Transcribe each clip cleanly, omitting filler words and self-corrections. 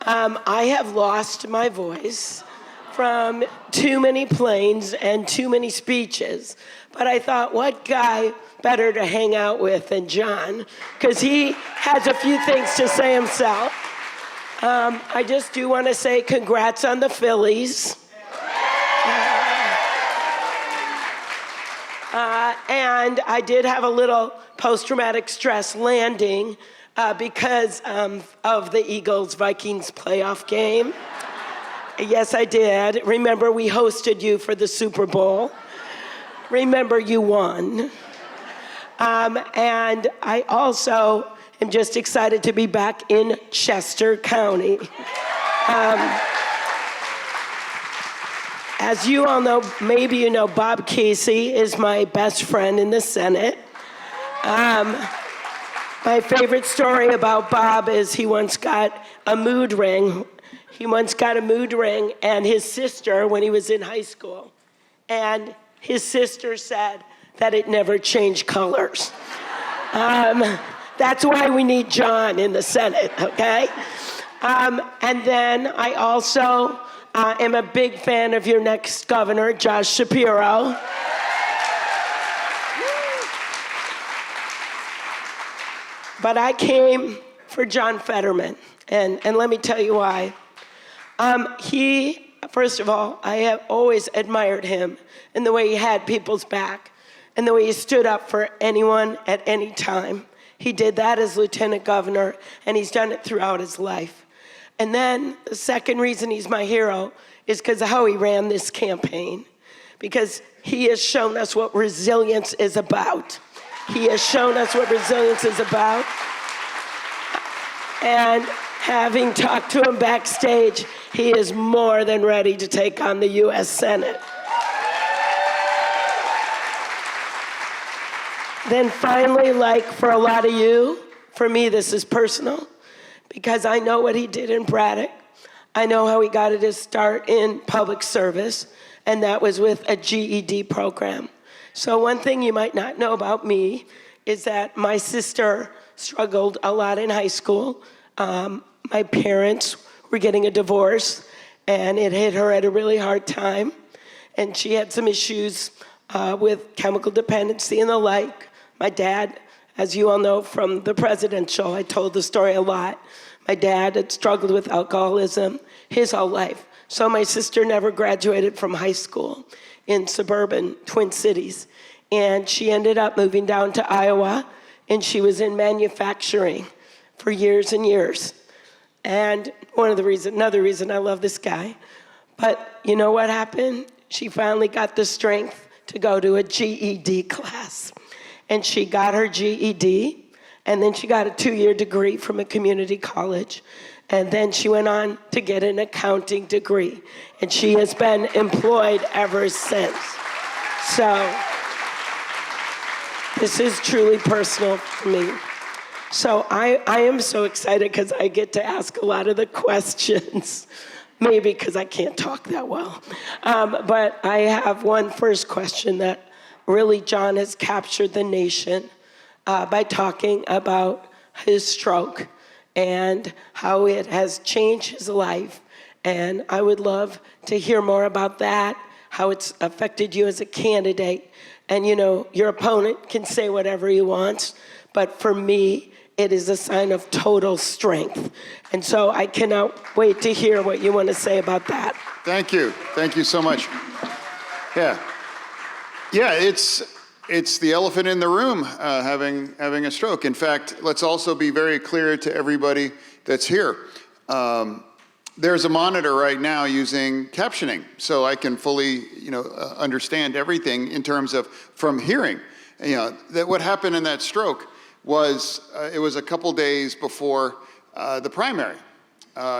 I have lost my voice from too many planes and too many speeches. But I thought, what guy better to hang out with than John? Because he has a few things to say himself. I just do want to say congrats on the Phillies. And I did have a little post-traumatic stress landing because of the Eagles-Vikings playoff game. Yes, I did. Remember, we hosted you for the Super Bowl. Remember, you won. And I also am just excited to be back in Chester County. As you all know, maybe you know, Bob Casey is my best friend in the Senate. My favorite story about Bob is he once got a mood ring. And his sister, when he was in high school, and his sister said that it never changed colors. That's why we need John in the Senate, okay? And then I also am a big fan of your next governor, Josh Shapiro. But I came for John Fetterman, and let me tell you why. First of all, I have always admired him in the way he had people's back and the way he stood up for anyone at any time. He did that as lieutenant governor, and he's done it throughout his life. And then the second reason he's my hero is because of how he ran this campaign, because he has shown us what resilience is about. He has shown us what resilience is about. And having talked to him backstage, he is more than ready to take on the U.S. Senate. Then finally, like for a lot of you, for me this is personal, because I know what he did in Braddock. I know how he got his start in public service, and that was with a GED program. So one thing you might not know about me is that my sister struggled a lot in high school. My parents were getting a divorce, and it hit her at a really hard time. And she had some issues with chemical dependency and the like. My dad, as you all know from the presidential, I told the story a lot. My dad had struggled with alcoholism his whole life. So my sister never graduated from high school in suburban Twin Cities. And she ended up moving down to Iowa, and she was in manufacturing for years and years. And another reason I love this guy. But you know what happened? She finally got the strength to go to a GED class. And she got her GED, and then she got a 2-year degree from a community college. And then she went on to get an accounting degree. And she has been employed ever since. So this is truly personal for me. So I am so excited because I get to ask a lot of the questions, maybe because I can't talk that well. But I have one first question that really John has captured the nation by talking about his stroke and how it has changed his life. And I would love to hear more about that, how it's affected you as a candidate. And you know, your opponent can say whatever he wants, but for me, it is a sign of total strength. And so I cannot wait to hear what you want to say about that. Thank you. Thank you so much. Yeah, it's the elephant in the room, having a stroke. In fact, let's also be very clear to everybody that's here. There's a monitor right now using captioning, so I can fully, understand everything in terms of from hearing. That what happened in that stroke was it was a couple days before the primary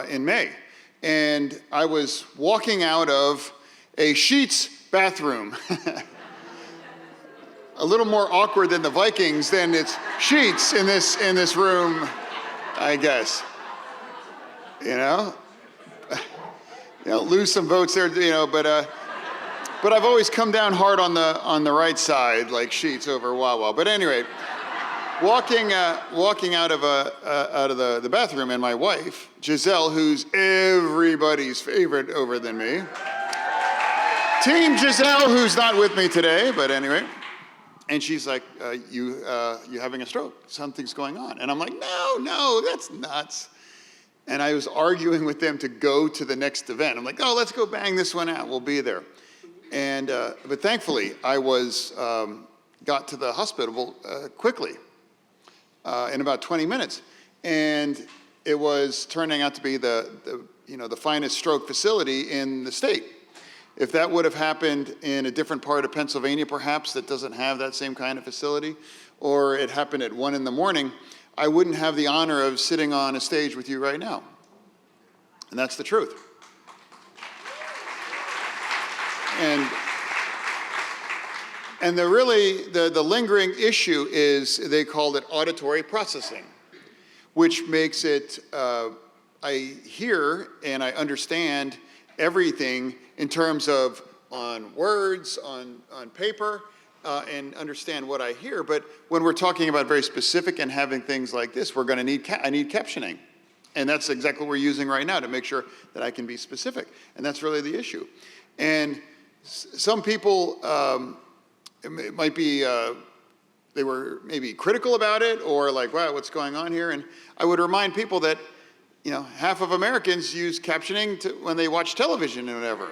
in May, and I was walking out of a Sheetz bathroom. A little more awkward than the Vikings, then it's Sheetz in this room, I guess. Lose some votes there, but I've always come down hard on the right side, like Sheetz over Wawa. But at any rate, walking out of the bathroom, and my wife, Giselle, who's everybody's favorite over than me. Team Giselle, who's not with me today, but anyway. And she's like, you having a stroke? Something's going on. And I'm like, no, that's nuts. And I was arguing with them to go to the next event. I'm like, oh, let's go bang this one out. We'll be there. And but thankfully, I got to the hospital quickly, in about 20 minutes. And it was turning out to be the finest stroke facility in the state. If that would have happened in a different part of Pennsylvania, perhaps, that doesn't have that same kind of facility, or it happened at 1 a.m, I wouldn't have the honor of sitting on a stage with you right now. And that's the truth. And the lingering issue is, they called it auditory processing, which makes it, I hear and I understand everything in terms of on words, on paper, and understand what I hear. But when we're talking about very specific and having things like this, we're going to I need captioning. And that's exactly what we're using right now to make sure that I can be specific. And that's really the issue. And some people, it might be, they were maybe critical about it, or like, wow, what's going on here? And I would remind people that, half of Americans use captioning when they watch television and whatever.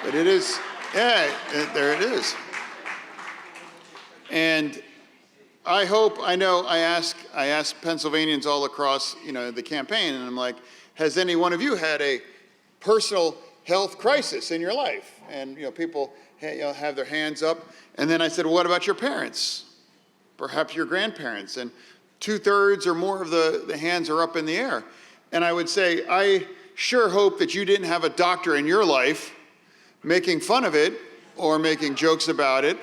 But it is, there it is. And I ask Pennsylvanians all across, the campaign, and I'm like, has any one of you had a personal health crisis in your life? And, people have their hands up. And then I said, well, what about your parents? Perhaps your grandparents? And 2/3 or more of the hands are up in the air. And I would say, I sure hope that you didn't have a doctor in your life making fun of it, or making jokes about it,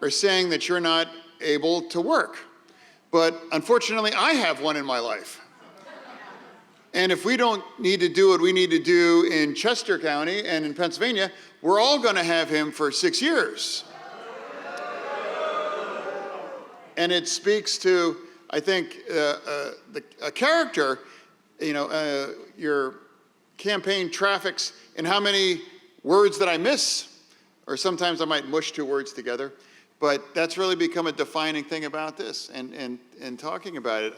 or saying that you're not able to work. But unfortunately, I have one in my life. And if we don't need to do what we need to do in Chester County and in Pennsylvania, we're all going to have him for 6 years. And it speaks to, I think, a character, your campaign traffics in how many words that I miss, or sometimes I might mush 2 words together. But that's really become a defining thing about this, and talking about it.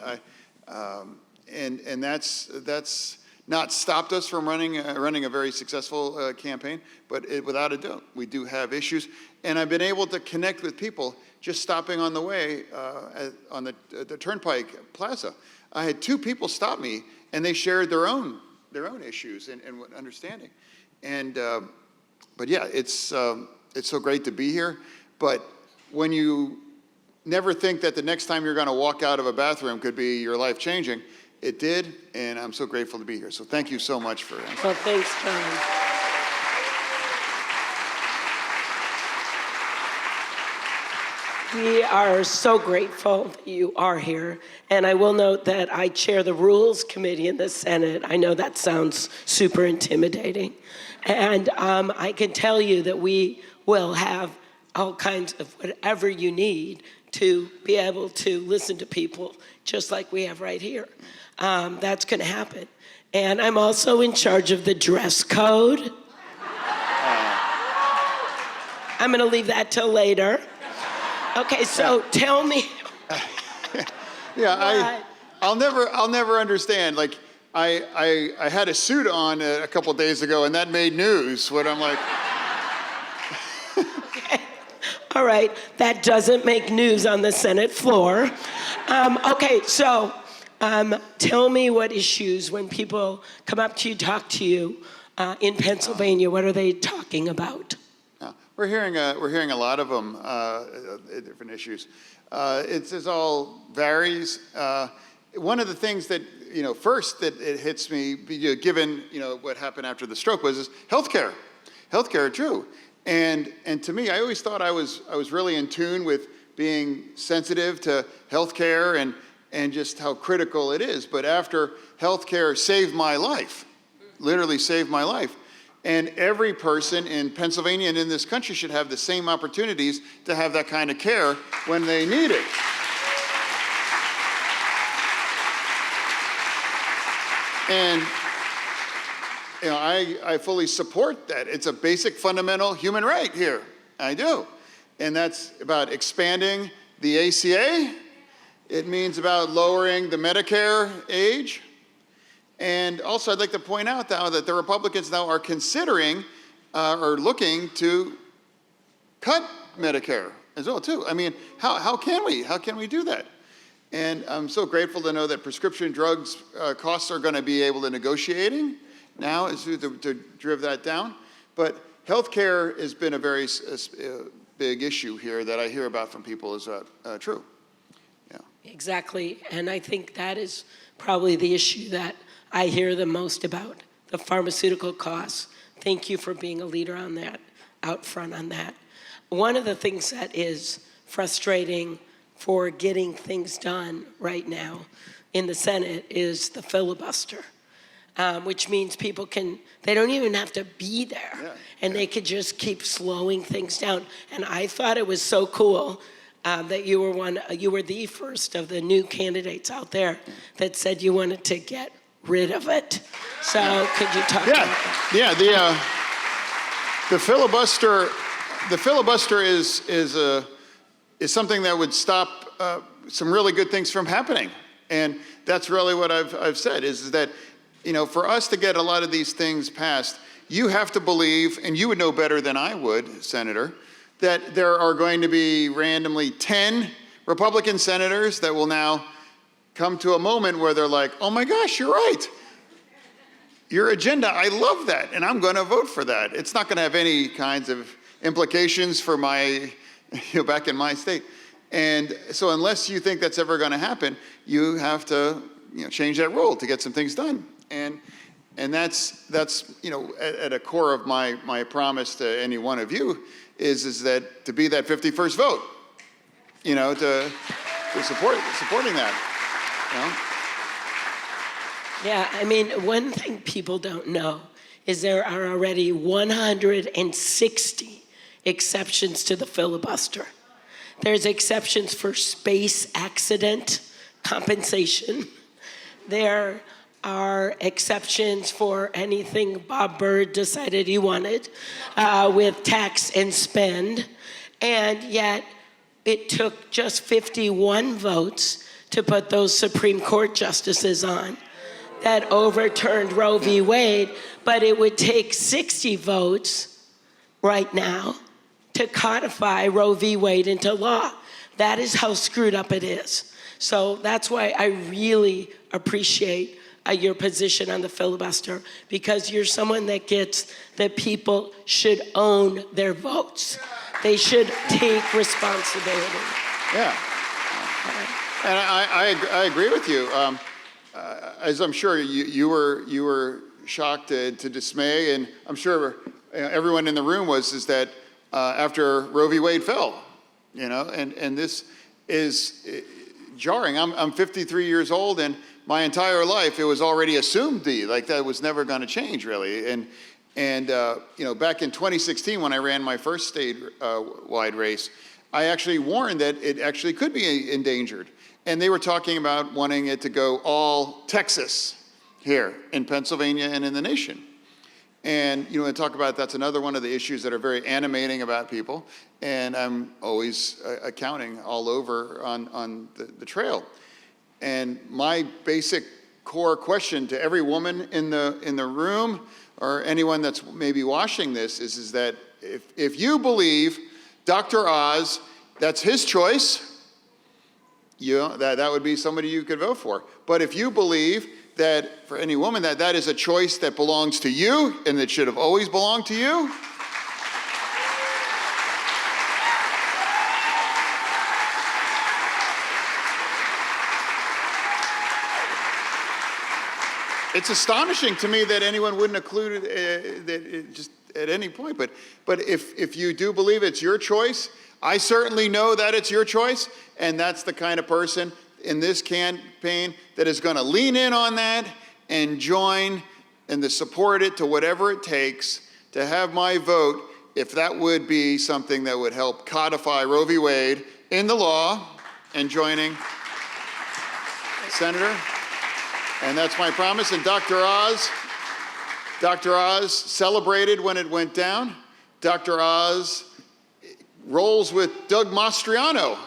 And that's not stopped us from running a very successful campaign, but without a doubt, we do have issues. And I've been able to connect with people just stopping on the way on the Turnpike Plaza. I had 2 people stop me, and they shared their own issues and understanding. And but yeah, it's so great to be here. But when you never think that the next time you're going to walk out of a bathroom could be your life changing, it did, and I'm so grateful to be here. So thank you so much for answering. Well, thanks, John. We are so grateful that you are here. And I will note that I chair the Rules Committee in the Senate. I know that sounds super intimidating. And I can tell you that we will have all kinds of whatever you need to be able to listen to people just like we have right here. That's going to happen. And I'm also in charge of the dress code. I'm going to leave that till later. Okay, so tell me. Yeah, I'll never understand. Like, I had a suit on a couple days ago, and that made news. What I'm like. Okay. All right, that doesn't make news on the Senate floor. Okay, so tell me what issues, when people come up to you, talk to you in Pennsylvania, what are they talking about? We're hearing a lot of them, different issues. It all varies. One of the things that first that it hits me, given what happened after the stroke, was healthcare. Healthcare, true. And to me, I always thought I was really in tune with being sensitive to healthcare and just how critical it is. But after healthcare saved my life, literally saved my life, And every person in Pennsylvania and in this country should have the same opportunities to have that kind of care when they need it. And I fully support that. It's a basic fundamental human right here. I do. And that's about expanding the ACA. It means about lowering the Medicare age. And also, I'd like to point out now that the Republicans now are considering or looking to cut Medicare as well, too. I mean, how can we? How can we do that? And I'm so grateful to know that prescription drugs costs are going to be able to negotiating now to drive that down. But healthcare has been a very big issue here that I hear about from people is true. Yeah. Exactly, and I think that is probably the issue that I hear the most about, the pharmaceutical costs. Thank you for being a leader on that, out front on that. One of the things that is frustrating for getting things done right now in the Senate is the filibuster, which means people they don't even have to be there, and they could just keep slowing things down. And I thought it was so cool that you were the first of the new candidates out there that said you wanted to get rid of it. So could you talk about that? Yeah, the filibuster is something that would stop some really good things from happening. And that's really what I've said is that, for us to get a lot of these things passed, you have to believe, and you would know better than I would, Senator, that there are going to be randomly 10 Republican senators that will now come to a moment where they're like, oh my gosh, you're right. Your agenda, I love that, and I'm going to vote for that. It's not going to have any kinds of implications for my, back in my state. And so unless you think that's ever going to happen, you have to, change that rule to get some things done. And that's at a core of my promise to any one of you is that to be that 51st vote, to supporting that. Yeah, I mean, one thing people don't know is there are already 160 exceptions to the filibuster. There's exceptions for space accident compensation. There are exceptions for anything Bob Byrd decided he wanted with tax and spend. And yet it took just 51 votes to put those Supreme Court justices on that overturned Roe v. Wade, but it would take 60 votes right now to codify Roe v. Wade into law. That is how screwed up it is. So that's why I really appreciate your position on the filibuster, because you're someone that gets that people should own their votes. They should take responsibility. Yeah. And I agree with you. As I'm sure you were shocked to dismay, and I'm sure everyone in the room is that after Roe v. Wade fell, and this is jarring. I'm 53 years old, and my entire life it was already assumed that was never going to change really. And back in 2016 when I ran my first statewide race, I actually warned that it actually could be endangered. And they were talking about wanting it to go all Texas here in Pennsylvania and in the nation. And and talk about that's another one of the issues that are very animating about people. And I'm always accounting all over on the trail. And my basic core question to every woman in the room or anyone that's maybe watching this is that if you believe Dr. Oz, that's his choice, that would be somebody you could vote for. But if you believe that for any woman that is a choice that belongs to you and that should have always belonged to you, it's astonishing to me that anyone wouldn't include that just at any point. But if you do believe it's your choice, I certainly know that it's your choice, and that's the kind of person in this campaign that is going to lean in on that and join and to support it to whatever it takes to have my vote if that would be something that would help codify Roe v. Wade in the law and joining Senator. And that's my promise. And Dr. Oz celebrated when it went down. Dr. Oz rolls with Doug Mastriano.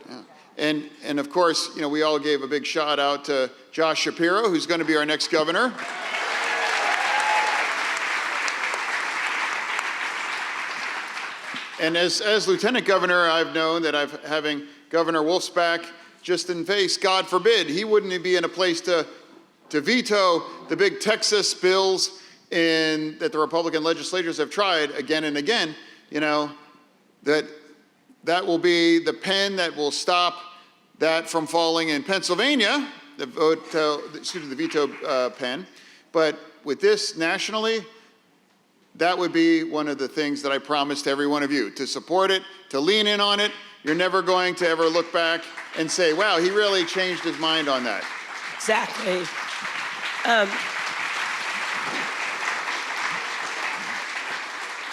Yeah. And of course, you know, we all gave a big shout out to Josh Shapiro, who's going to be our next governor. And as lieutenant governor, I've known that having Governor Wolf's back just in face, God forbid, he wouldn't be in a place to veto the big Texas bills that the Republican legislators have tried again and again. You know, that will be the pen that will stop that from falling in Pennsylvania, the veto pen. But with this nationally, that would be one of the things that I promised every one of you, to support it, to lean in on it. You're never going to ever look back and say, wow, he really changed his mind on that. Exactly.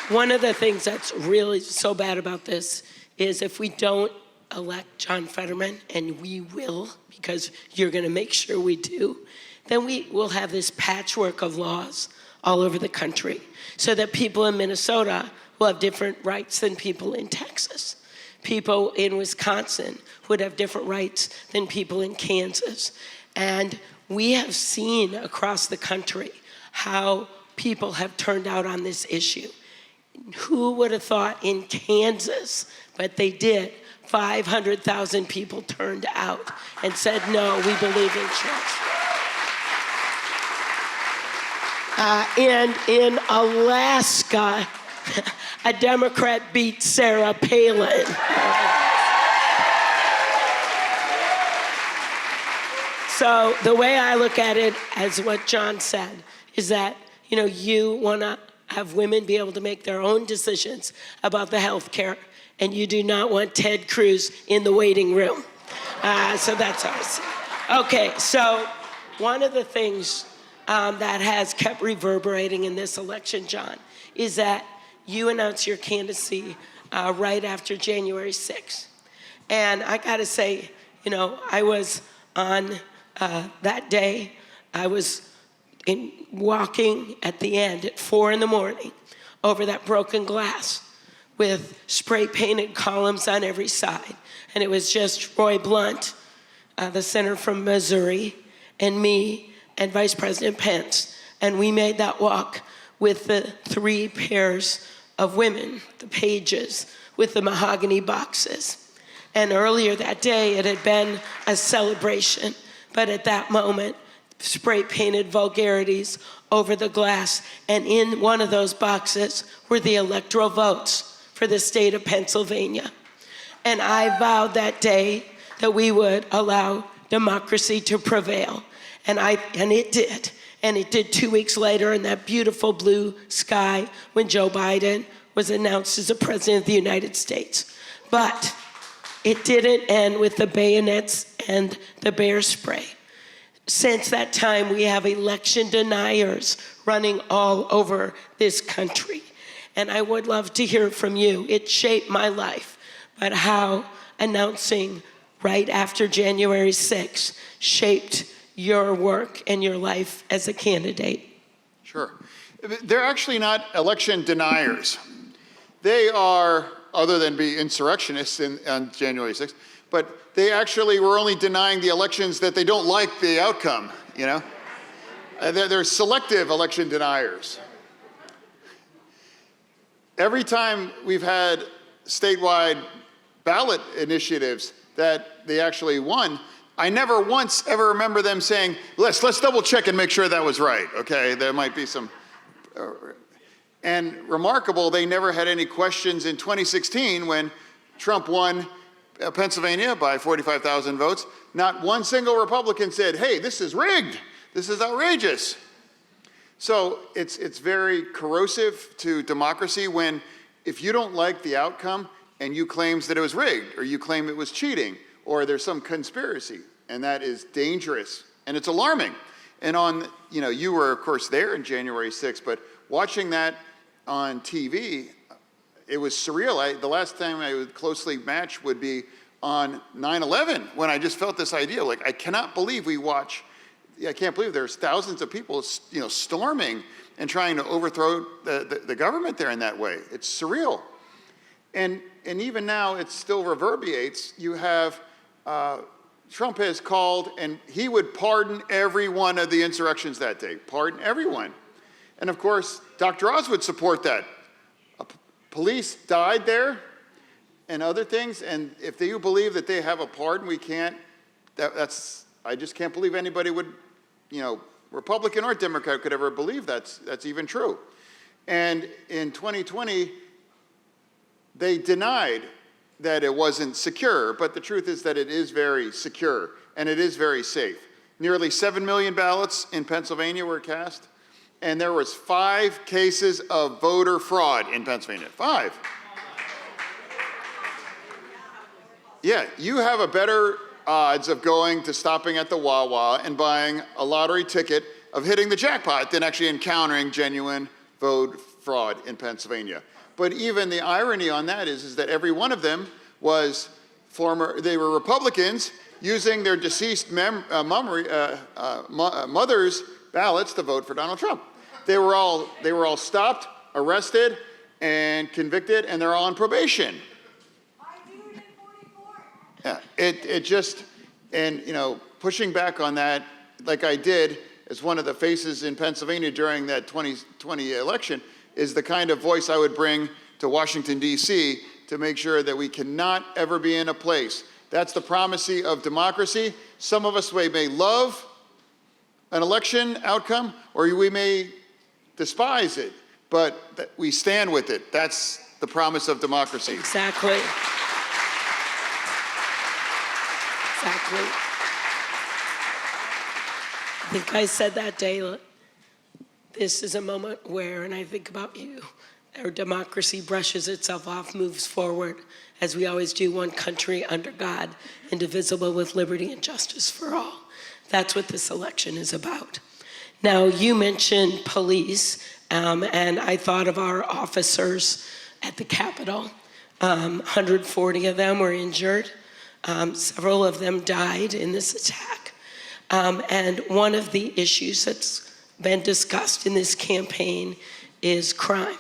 One of the things that's really so bad about this is if we don't elect John Fetterman, and we will, because you're going to make sure we do, then we will have this patchwork of laws all over the country, so that people in Minnesota will have different rights than people in Texas. People in Wisconsin would have different rights than people in Kansas. And we have seen across the country how people have turned out on this issue. Who would have thought in Kansas, but they did, 500,000 people turned out and said, no, we believe in choice. And in Alaska, a Democrat beat Sarah Palin. So the way I look at it, as what John said, is that, you know, you want to have women be able to make their own decisions about the health care, and you do not want Ted Cruz in the waiting room. So that's how I see it. Okay, so one of the things that has kept reverberating in this election, John, is that you announced your candidacy right after January 6th. And I gotta say, you know, I was on that day, I was walking at the end at 4 a.m. over that broken glass with spray painted columns on every side. And it was just Roy Blunt, the senator from Missouri, and me, and Vice President Pence. And we made that walk with the 3 pairs of women, the pages, with the mahogany boxes. And earlier that day, it had been a celebration, but at that moment, spray painted vulgarities over the glass. And in one of those boxes were the electoral votes for the state of Pennsylvania. And I vowed that day that we would allow democracy to prevail. And it did. And it did 2 weeks later in that beautiful blue sky when Joe Biden was announced as the president of the United States. But it didn't end with the bayonets and the bear spray. Since that time, we have election deniers running all over this country. And I would love to hear from you. It shaped my life, but how announcing right after January 6th shaped your work and your life as a candidate. Sure. They're actually not election deniers. They are, other than be insurrectionists on January 6th, but they actually were only denying the elections that they don't like the outcome, you know? They're selective election deniers. Every time we've had statewide ballot initiatives that they actually won, I never once ever remember them saying, let's double check and make sure that was right, okay? There might be some, and remarkable, they never had any questions in 2016 when Trump won Pennsylvania by 45,000 votes. Not one single Republican said, hey, this is rigged, this is outrageous. So it's very corrosive to democracy when if you don't like the outcome and you claim that it was rigged, or you claim it was cheating, or there's some conspiracy, and that is dangerous, and it's alarming. And you were, of course, there in January 6th, but watching that on TV, it was surreal. The last time I would closely match would be on 9/11, when I just felt this idea, like, I cannot believe I can't believe there's thousands of people, storming and trying to overthrow the government there in that way. It's surreal. And even now, it still reverberates. You have, Trump has called, and he would pardon every one of the insurrections that day, pardon everyone. And of course, Dr. Oz would support that. Police died there and other things, and if you believe that they have a pardon, we can't, I just can't believe anybody would, Republican or Democrat could ever believe that's even true. And in 2020, they denied that it wasn't secure, but the truth is that it is very secure and it is very safe. Nearly 7 million ballots in Pennsylvania were cast, and there was 5 cases of voter fraud in Pennsylvania. 5. Yeah, you have a better odds of stopping at the Wawa and buying a lottery ticket of hitting the jackpot than actually encountering genuine vote fraud in Pennsylvania. But even the irony on that is that every one of them was they were Republicans using their deceased mother's ballots to vote for Donald Trump. They were all stopped, arrested, and convicted, and they're all on probation. Yeah, it just, and pushing back on that, like I did as one of the faces in Pennsylvania during that 2020 election, is the kind of voice I would bring to Washington, D.C. to make sure that we cannot ever be in a place. That's the primacy of democracy. Some of us may love an election outcome, or we may despise it, but we stand with it. That's the promise of democracy. Exactly. Exactly. I think I said that day, this is a moment where, and I think about you, our democracy brushes itself off, moves forward, as we always do, one country under God, indivisible with liberty and justice for all. That's what this election is about. Now, you mentioned police, and I thought of our officers at the Capitol. 140 of them were injured. Several of them died in this attack. And one of the issues that's been discussed in this campaign is crime.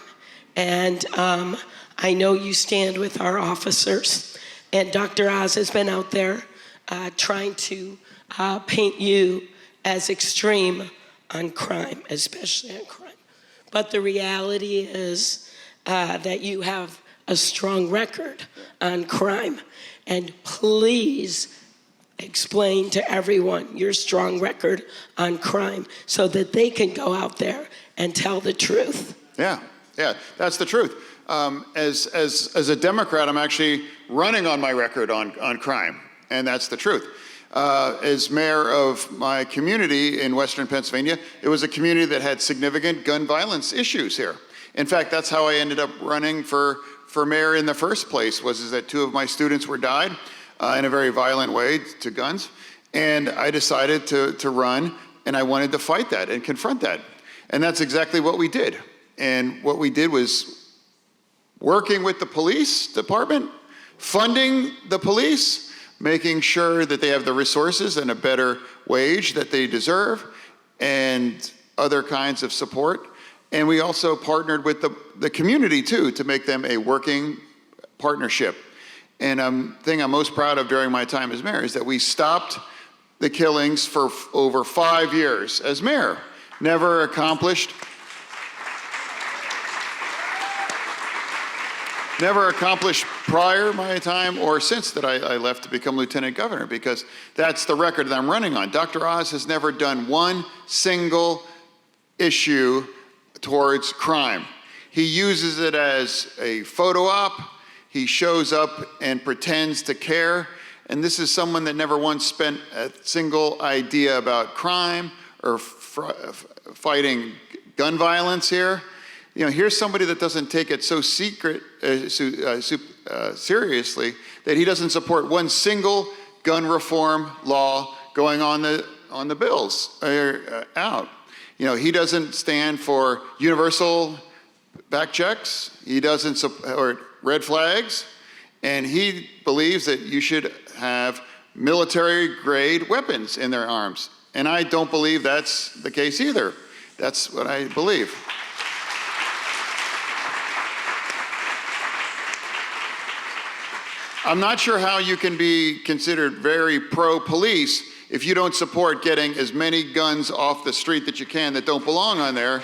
And I know you stand with our officers, and Dr. Oz has been out there trying to paint you as extreme on crime, especially on crime. But the reality is that you have a strong record on crime. And please explain to everyone your strong record on crime so that they can go out there and tell the truth. Yeah, that's the truth. As a Democrat, I'm actually running on my record on crime, and that's the truth. As mayor of my community in Western Pennsylvania, it was a community that had significant gun violence issues here. In fact, that's how I ended up running for mayor in the first place, was that 2 of my students died in a very violent way to guns. And I decided to run, and I wanted to fight that and confront that. And that's exactly what we did. And what we did was working with the police department, funding the police, making sure that they have the resources and a better wage that they deserve, and other kinds of support. And we also partnered with the community, too, to make them a working partnership. And the thing I'm most proud of during my time as mayor is that we stopped the killings for over 5 years as mayor. Never accomplished prior my time or since that I left to become lieutenant governor, because that's the record that I'm running on. Dr. Oz has never done one single issue towards crime. He uses it as a photo op. He shows up and pretends to care. And this is someone that never once spent a single idea about crime or fighting gun violence here. Here's somebody that doesn't take it so seriously that he doesn't support one single gun reform law going on on the bills out. You know, he doesn't stand for universal back checks. He doesn't support red flags. And he believes that you should have military-grade weapons in their arms. And I don't believe that's the case either. That's what I believe. I'm not sure how you can be considered very pro-police if you don't support getting as many guns off the street that you can that don't belong on there.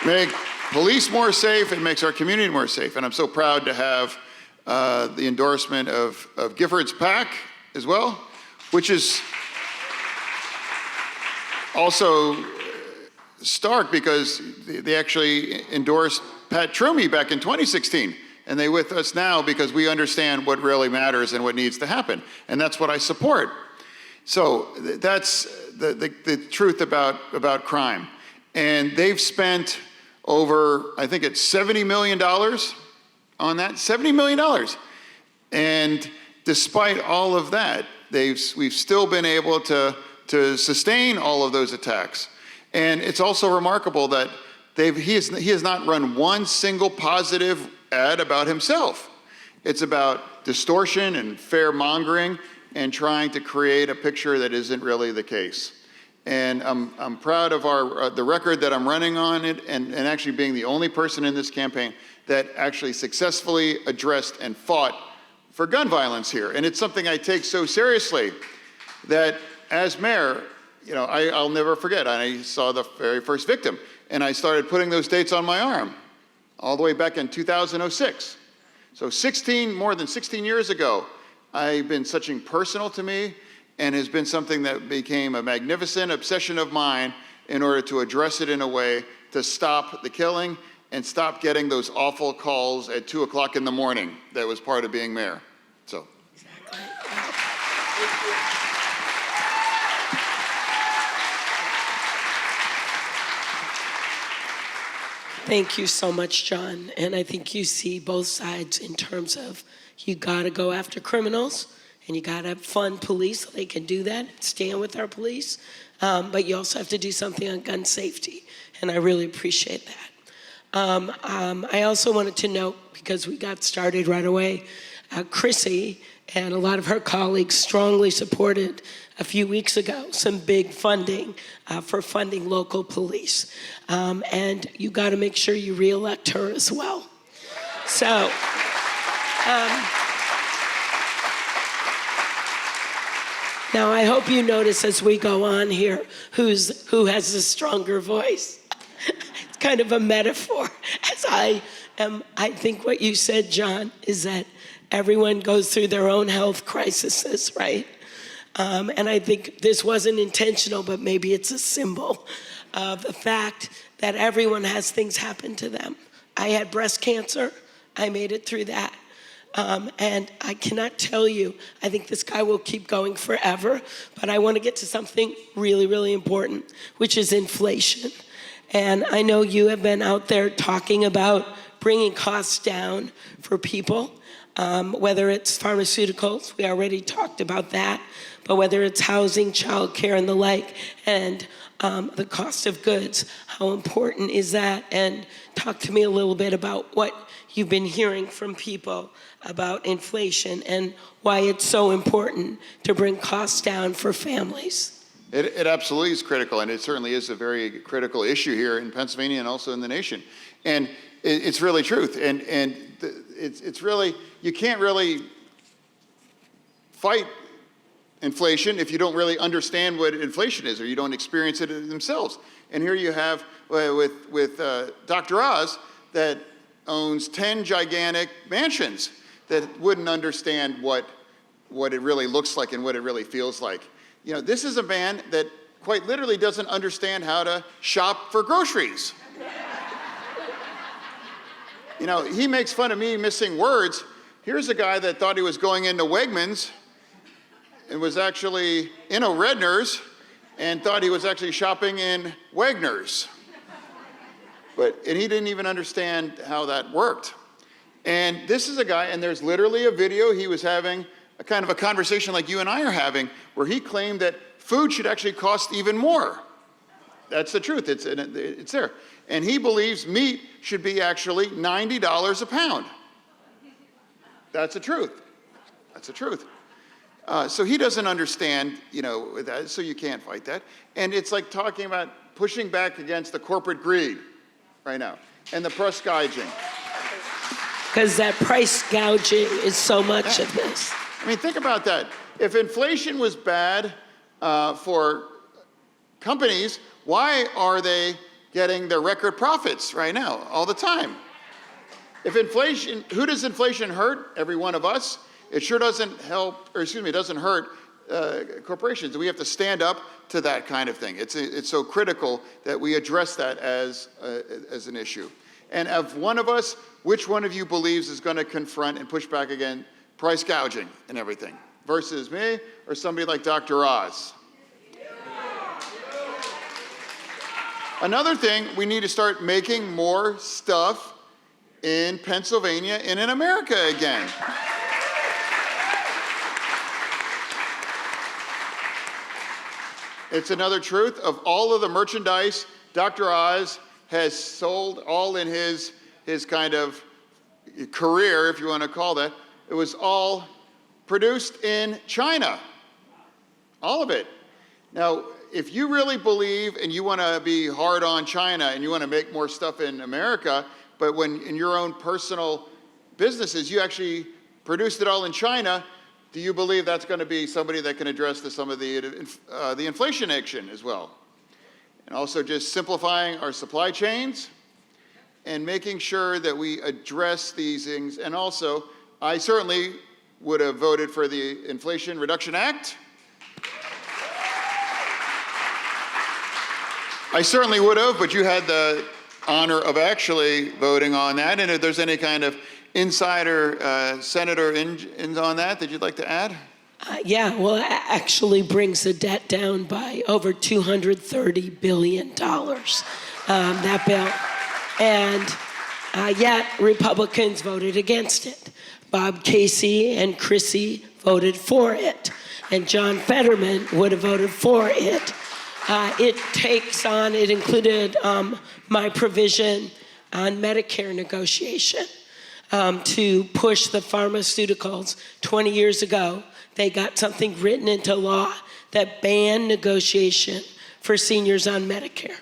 Make police more safe, it makes our community more safe. And I'm so proud to have the endorsement of Gifford's PAC as well, which is also stark because they actually endorsed Pat Toomey back in 2016. And they're with us now because we understand what really matters and what needs to happen. And that's what I support. So that's the truth about crime. And they've spent over, I think it's $70 million on that, $70 million. And despite all of that, we've still been able to sustain all of those attacks. And it's also remarkable that he has not run one single positive ad about himself. It's about distortion and fair-mongering and trying to create a picture that isn't really the case. And I'm proud of the record that I'm running on it and actually being the only person in this campaign that actually successfully addressed and fought for gun violence here. And it's something I take so seriously that as mayor, you know, I'll never forget, I saw the very first victim and I started putting those dates on my arm all the way back in 2006. So more than 16 years ago, I've been something personal to me and has been something that became a magnificent obsession of mine in order to address it in a way to stop the killing and stop getting those awful calls at 2 o'clock in the morning that was part of being mayor. So. Exactly. Thank you so much, John. And I think you see both sides in terms of you gotta go after criminals and you gotta fund police so they can do that, stand with our police. But you also have to do something on gun safety. And I really appreciate that. I also wanted to note, because we got started right away, Chrissy and a lot of her colleagues strongly supported a few weeks ago some big funding for funding local police. And you got to make sure you re-elect her as well. So, now I hope you notice as we go on here who has the stronger voice. It's kind of a metaphor. As I think what you said, John, is that everyone goes through their own health crises, right? And I think this wasn't intentional, but maybe it's a symbol of the fact that everyone has things happen to them. I had breast cancer. I made it through that. And I cannot tell you, I think this guy will keep going forever, but I want to get to something really, really important, which is inflation. And I know you have been out there talking about bringing costs down for people, whether it's pharmaceuticals, we already talked about that, but whether it's housing, childcare, and the like, and the cost of goods, how important is that? And talk to me a little bit about what you've been hearing from people about inflation and why it's so important to bring costs down for families. It absolutely is critical, and it certainly is a very critical issue here in Pennsylvania and also in the nation. And it's really truth, and it's really, you can't really fight inflation if you don't really understand what inflation is or you don't experience it themselves. And here you have with Dr. Oz that owns 10 gigantic mansions that wouldn't understand what it really looks like and what it really feels like. You know, this is a man that quite literally doesn't understand how to shop for groceries. You know, he makes fun of me missing words. Here's a guy that thought he was going into Wegmans and was actually in a Redner's and thought he was actually shopping in Wagner's. And he didn't even understand how that worked. And this is a guy, and there's literally a video he was having a kind of a conversation like you and I are having, where he claimed that food should actually cost even more. That's the truth, it's there. And he believes meat should be actually $90 a pound. That's the truth. That's the truth. So he doesn't understand, that, so you can't fight that. And it's like talking about pushing back against the corporate greed right now and the price gouging. Because that price gouging is so much of this. I mean, think about that. If inflation was bad for companies, why are they getting their record profits right now, all the time? If inflation, who does inflation hurt? Every one of us. It sure doesn't help, it doesn't hurt corporations. We have to stand up to that kind of thing. It's so critical that we address that as an issue. And of one of us, which one of you believes is going to confront and push back against price gouging and everything, versus me or somebody like Dr. Oz? Another thing, we need to start making more stuff in Pennsylvania and in America again. It's another truth of all of the merchandise Dr. Oz has sold all in his kind of career, if you want to call that. It was all produced in China. All of it. Now, if you really believe and you want to be hard on China and you want to make more stuff in America, but when in your own personal businesses you actually produced it all in China, do you believe that's going to be somebody that can address some of the inflation action as well? And also just simplifying our supply chains and making sure that we address these things. And also, I certainly would have voted for the Inflation Reduction Act. I certainly would have, but you had the honor of actually voting on that. And if there's any kind of insider senator in on that you'd like to add? It actually brings the debt down by over $230 billion, that bill. And yet Republicans voted against it. Bob Casey and Chrissy voted for it. And John Fetterman would have voted for it. It included my provision on Medicare negotiation to push the pharmaceuticals. 20 years ago, they got something written into law that banned negotiation for seniors on Medicare.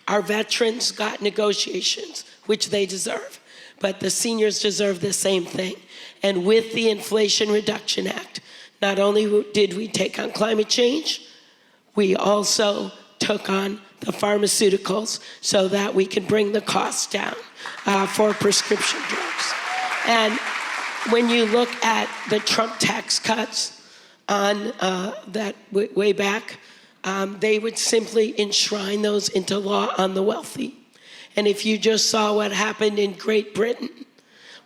Our veterans got negotiations, which they deserve, but the seniors deserve the same thing. And with the Inflation Reduction Act, not only did we take on climate change, we also took on the pharmaceuticals so that we can bring the costs down for prescription drugs. And when you look at the Trump tax cuts on that way back, they would simply enshrine those into law on the wealthy. And if you just saw what happened in Great Britain,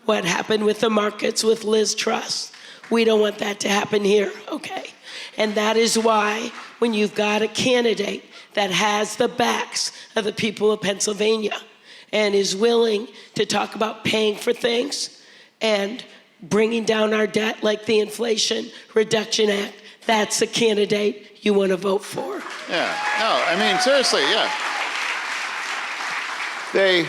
what happened with the markets with Liz Truss, we don't want that to happen here, okay? And that is why when you've got a candidate that has the backs of the people of Pennsylvania and is willing to talk about paying for things and bringing down our debt like the Inflation Reduction Act, that's a candidate you want to vote for. Yeah, no, I mean, seriously, yeah. They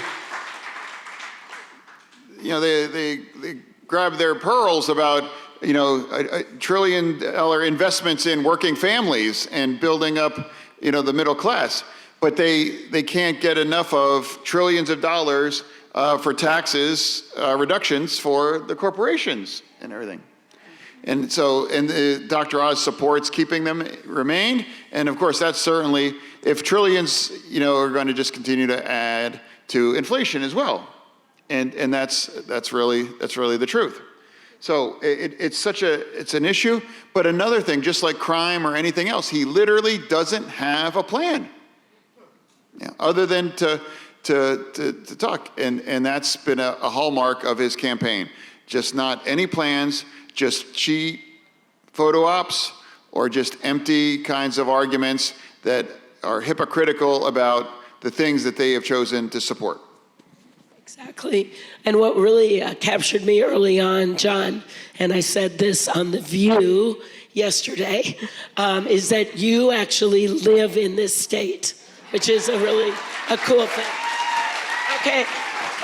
grab their pearls about, $1 trillion investments in working families and building up, the middle class. But they can't get enough of trillions of dollars for taxes reductions for the corporations and everything. And so, Dr. Oz supports keeping them remain. And of course, that's certainly, if trillions, are going to just continue to add to inflation as well. And that's really the truth. So it's an issue. But another thing, just like crime or anything else, he literally doesn't have a plan, other than to talk. And that's been a hallmark of his campaign. Just not any plans, just cheap photo ops or just empty kinds of arguments that are hypocritical about the things that they have chosen to support. Exactly. And what really captured me early on, John, and I said this on The View yesterday, is that you actually live in this state, which is a cool thing. Okay.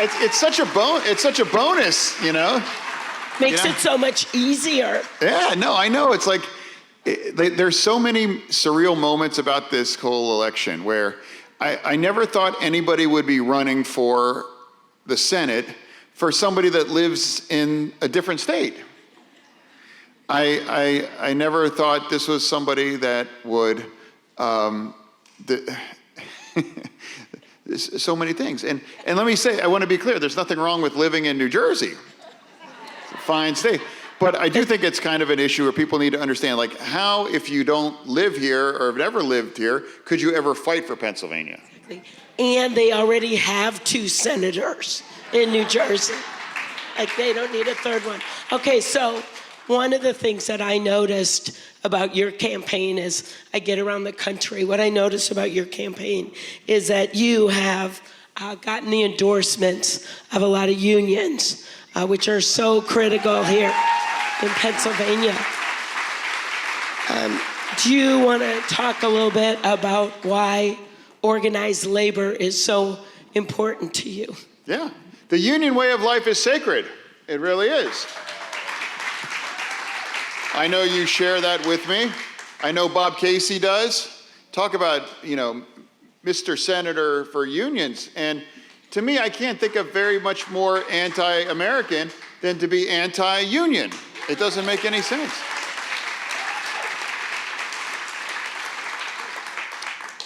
It's such a bonus, you know? Makes it so much easier. Yeah, no, I know. It's like, there's so many surreal moments about this whole election where I never thought anybody would be running for the Senate for somebody that lives in a different state. I never thought this was somebody that would, so many things. And let me say, I want to be clear, there's nothing wrong with living in New Jersey. It's a fine state. But I do think it's kind of an issue where people need to understand, like, how, if you don't live here or have never lived here, could you ever fight for Pennsylvania? Exactly. And they already have 2 senators in New Jersey. Like, they don't need a third one. Okay, so one of the things that I noticed about your campaign as I get around the country, what I noticed about your campaign is that you have gotten the endorsements of a lot of unions, which are so critical here in Pennsylvania. Do you want to talk a little bit about why organized labor is so important to you? Yeah. The union way of life is sacred. It really is. I know you share that with me. I know Bob Casey does. Talk about, Mr. Senator for unions. And to me, I can't think of very much more anti-American than to be anti-union. It doesn't make any sense.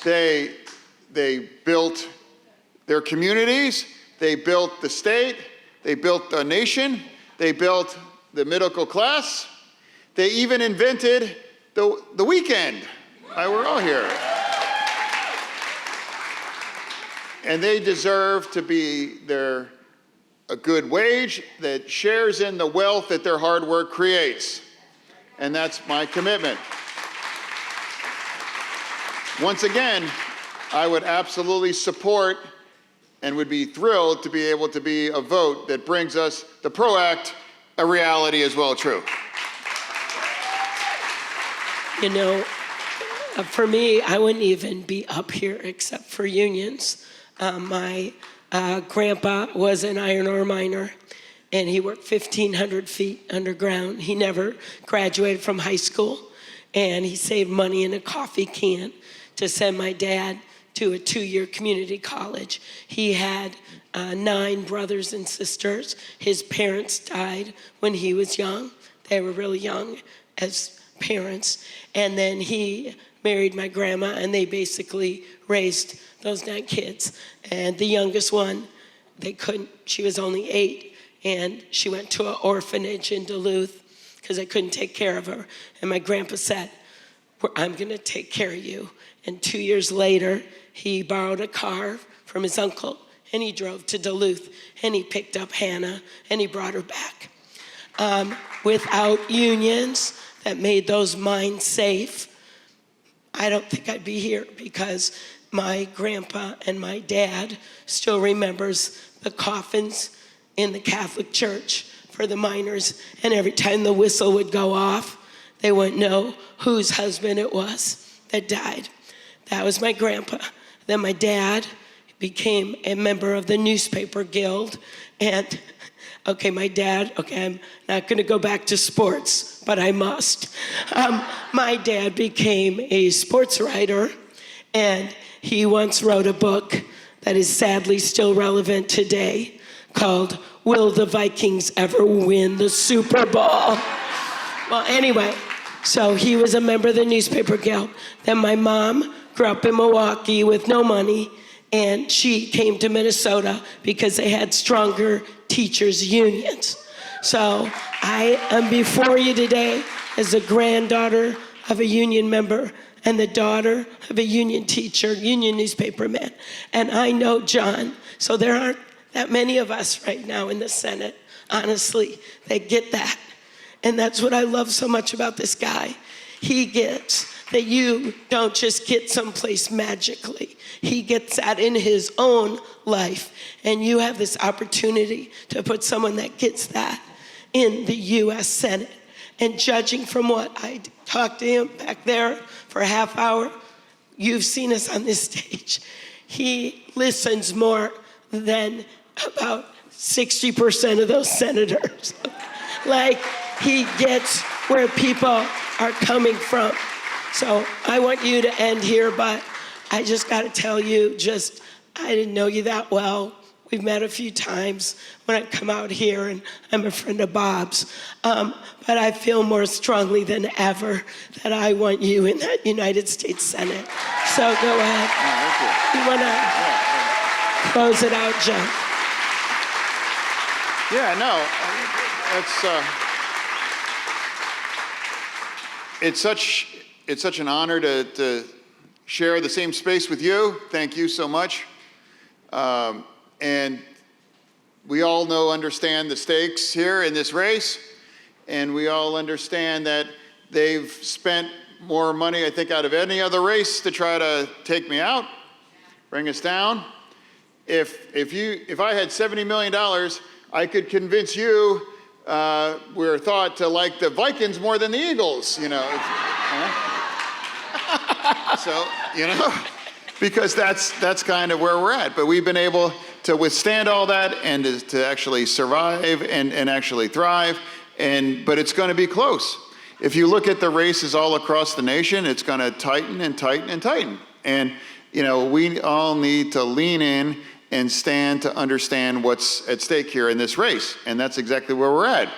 They built their communities, they built the state, they built a nation, they built the middle class, they even invented the weekend. We're all here. And they deserve to be a good wage that shares in the wealth that their hard work creates. And that's my commitment. Once again, I would absolutely support and would be thrilled to be able to be a vote that brings us the PRO Act a reality as well, true. For me, I wouldn't even be up here except for unions. My grandpa was an iron ore miner, and he worked 1,500 feet underground. He never graduated from high school, and he saved money in a coffee can to send my dad to a 2-year community college. He had 9 brothers and sisters. His parents died when he was young. They were really young as parents. And then he married my grandma, and they basically raised those 9 kids. And the youngest one, she was only 8, and she went to an orphanage in Duluth because they couldn't take care of her. And my grandpa said, I'm gonna take care of you. And 2 years later, he borrowed a car from his uncle, and he drove to Duluth, and he picked up Hannah, and he brought her back. Without unions that made those mines safe, I don't think I'd be here, because my grandpa and my dad still remembers the coffins in the Catholic Church for the miners, and every time the whistle would go off, they wouldn't know whose husband it was that died. That was my grandpa. Then my dad became a member of the newspaper guild, and my dad, I'm not gonna go back to sports, but I must. My dad became a sports writer, and he once wrote a book that is sadly still relevant today called Will the Vikings Ever Win the Super Bowl? Well, anyway, so he was a member of the newspaper guild. Then my mom grew up in Milwaukee with no money, and she came to Minnesota because they had stronger teachers' unions. So I am before you today as a granddaughter of a union member and the daughter of a union teacher, union newspaper man. And I know John, so there aren't that many of us right now in the Senate, honestly, that get that. And that's what I love so much about this guy. He gets that you don't just get someplace magically. He gets that in his own life. And you have this opportunity to put someone that gets that in the U.S. Senate. And judging from what I talked to him back there for a half hour, you've seen us on this stage. He listens more than about 60% of those senators. Like, he gets where people are coming from. So I want you to end here, but I just got to tell you, I didn't know you that well. We've met a few times when I come out here, and I'm a friend of Bob's. But I feel more strongly than ever that I want you in that United States Senate. So go ahead. Thank you. You want to close it out, John? Yeah, no, it's such an honor to share the same space with you. Thank you so much. And we all understand the stakes here in this race, and we all understand that they've spent more money, I think, out of any other race to try to take me out, bring us down. If I had $70 million, I could convince you we're thought to like the Vikings more than the Eagles, you know. So, because that's kind of where we're at. But we've been able to withstand all that and to actually survive and actually thrive. But it's going to be close. If you look at the races all across the nation, it's going to tighten and tighten and tighten. And, we all need to lean in and stand to understand what's at stake here in this race. And that's exactly where we're at.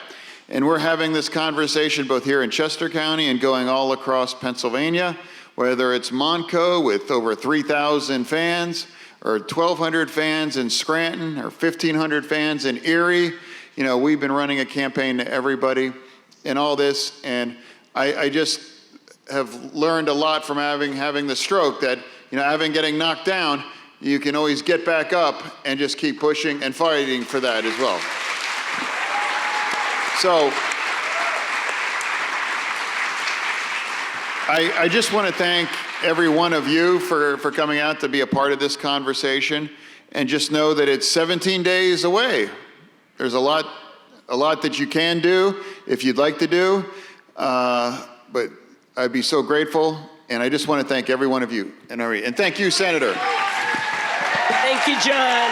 And we're having this conversation both here in Chester County and going all across Pennsylvania, whether it's Montco with over 3,000 fans, or 1,200 fans in Scranton, or 1,500 fans in Erie. We've been running a campaign to everybody in all this, and I just have learned a lot from having the stroke that, having getting knocked down, you can always get back up and just keep pushing and fighting for that as well. So I just want to thank every one of you for coming out to be a part of this conversation, and just know that it's 17 days away. There's a lot that you can do if you'd like to do, but I'd be so grateful, and I just want to thank every one of you. And thank you, Senator. Thank you, John.